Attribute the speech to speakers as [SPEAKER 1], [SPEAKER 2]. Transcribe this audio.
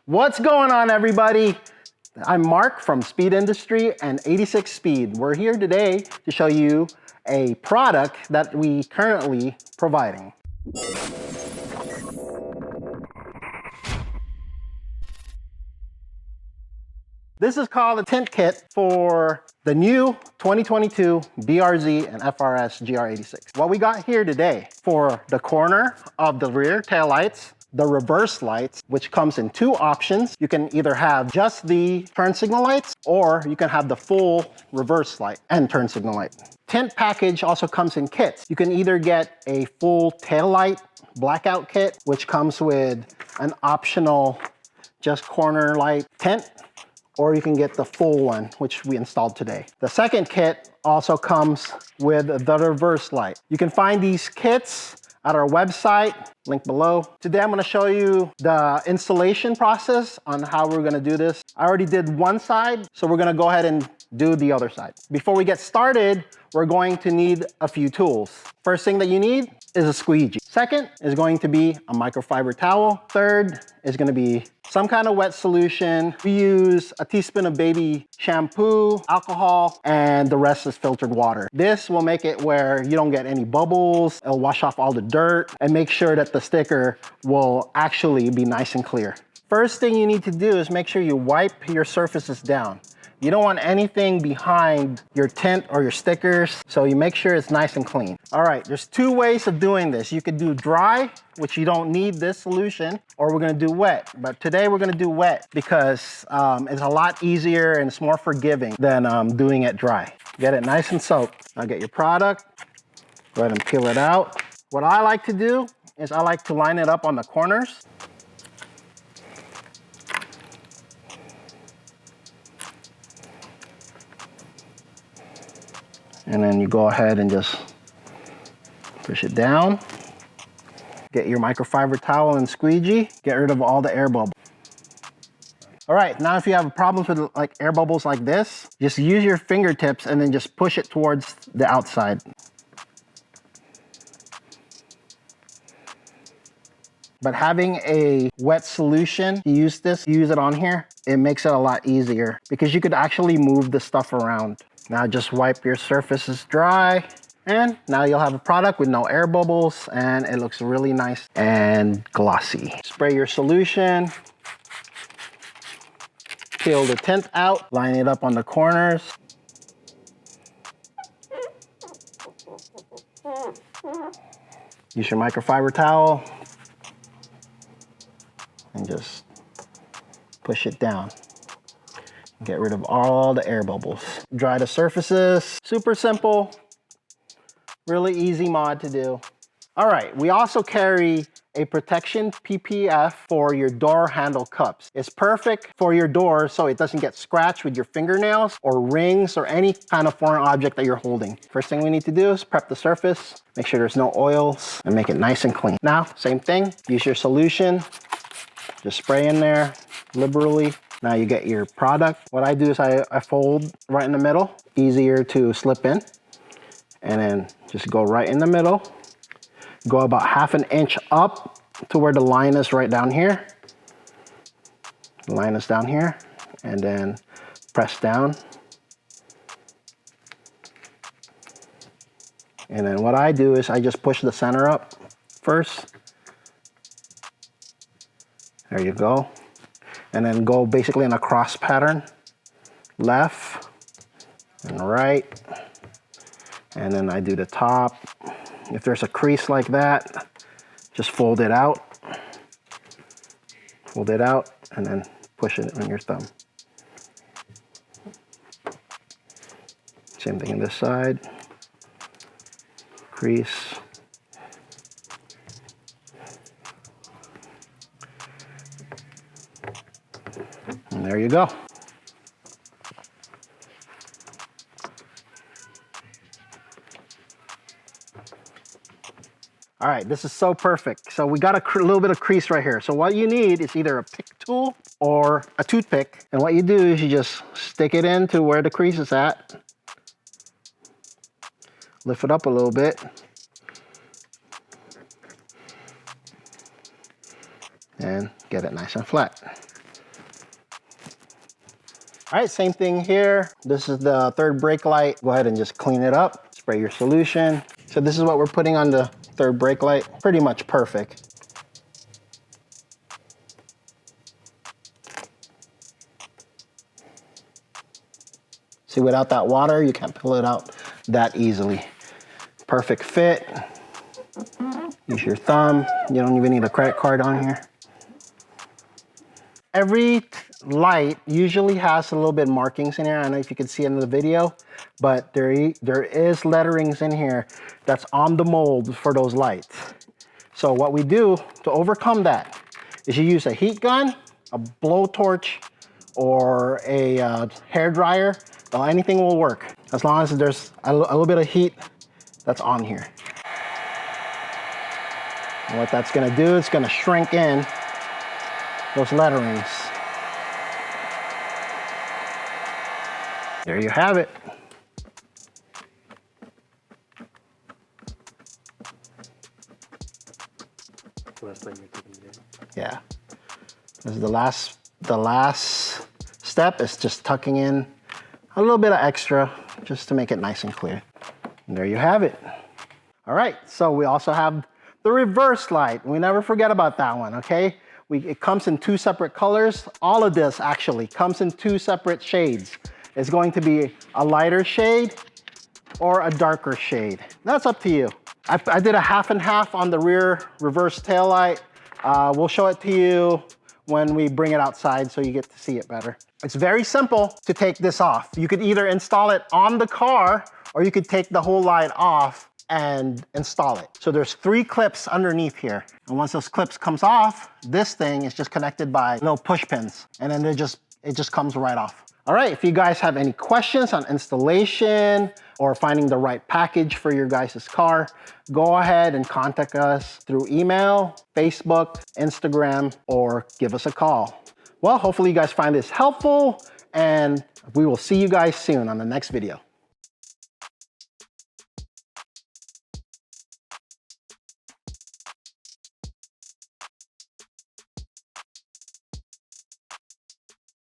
[SPEAKER 1] What's going on, everybody? I'm Mark from Speed Industry and 86 Speed. We're here today to show you a product that we currently providing. This is called a Tint Kit for the new 2022 BRZ and FRS GR86. What we got here today for the corner of the rear taillights, the reverse lights, which comes in two options. You can either have just the turn signal lights, or you can have the full reverse light and turn signal light. Tint package also comes in kits. You can either get a full taillight blackout kit, which comes with an optional just corner light tint, or you can get the full one, which we installed today. The second kit also comes with the reverse light. You can find these kits at our website, link below. Today I'm gonna show you the installation process on how we're gonna do this. I already did one side, so we're gonna go ahead and do the other side. Before we get started, we're going to need a few tools. First thing that you need is a squeegee. Second is going to be a microfiber towel. Third is gonna be some kind of wet solution. We use a teaspoon of baby shampoo, alcohol, and the rest is filtered water. This will make it where you don't get any bubbles. It'll wash off all the dirt and make sure that the sticker will actually be nice and clear. First thing you need to do is make sure you wipe your surfaces down. You don't want anything behind your tint or your stickers, so you make sure it's nice and clean. All right, there's two ways of doing this. You could do dry, which you don't need this solution, or we're gonna do wet. But today we're gonna do wet because it's a lot easier and it's more forgiving than doing it dry. Get it nice and soaked. Now get your product, go ahead and peel it out. What I like to do is I like to line it up on the corners. And then you go ahead and just push it down. Get your microfiber towel and squeegee. Get rid of all the air bubbles. All right, now if you have problems with like air bubbles like this, just use your fingertips and then just push it towards the outside. But having a wet solution, use it on here, it makes it a lot easier because you could actually move the stuff around. Now just wipe your surfaces dry, and now you'll have a product with no air bubbles, and it looks really nice and glossy. Spray your solution, peel the tint out, line it up on the corners. Use your microfiber towel and just push it down. Get rid of all the air bubbles. Dry the surfaces. Super simple, really easy mod to do. All right, we also carry a protection PPF for your door handle cups. It's perfect for your door so it doesn't get scratched with your fingernails or rings or any kind of foreign object that you're holding. First thing we need to do is prep the surface, make sure there's no oils, and make it nice and clean. Now, same thing, use your solution, just spray in there liberally. Now you get your product. What I do is I fold right in the middle, easier to slip in, and then just go right in the middle. Go about 1/2 inch up to where the line is right down here. The line is down here, and then press down. And then what I do is I just push the center up first. There you go. And then go basically in a cross pattern, left and right. And then I do the top. If there's a crease like that, just fold it out. Fold it out and then push it on your thumb. Same thing on this side. Crease. And there you go. All right, this is so perfect. So we got a little bit of crease right here. So what you need is either a pick tool or a toothpick. And what you do is you just stick it into where the crease is at. Lift it up a little bit. And get it nice and flat. All right, same thing here. This is the third brake light. Go ahead and just clean it up. Spray your solution. So this is what we're putting on the third brake light. Pretty much perfect. See, without that water, you can't pull it out that easily. Perfect fit. Use your thumb. You don't even need a credit card on here. Every light usually has a little bit of markings in here. I don't know if you can see it in the video, but there is letterings in here that's on the mold for those lights. So what we do to overcome that is you use a heat gun, a blowtorch, or a hair dryer. Anything will work as long as there's a little bit of heat that's on here. And what that's gonna do, it's gonna shrink in those letterings. There you have it. Yeah. This is the last step is just tucking in a little bit of extra just to make it nice and clear. And there you have it. All right, so we also have the reverse light. We never forget about that one, okay? It comes in 2 separate colors. All of this actually comes in 2 separate shades. It's going to be a lighter shade or a darker shade. That's up to you. I did a half and half on the rear reverse taillight. We'll show it to you when we bring it outside so you get to see it better. It's very simple to take this off. You could either install it on the car or you could take the whole light off and install it. So there's 3 clips underneath here. And once those clips comes off, this thing is just connected by little push pins. And then it just comes right off. All right, if you guys have any questions on installation or finding the right package for your guys' car, go ahead and contact us through email, Facebook, Instagram, or give us a call. Well, hopefully you guys find this helpful, and we will see you guys soon on the next video.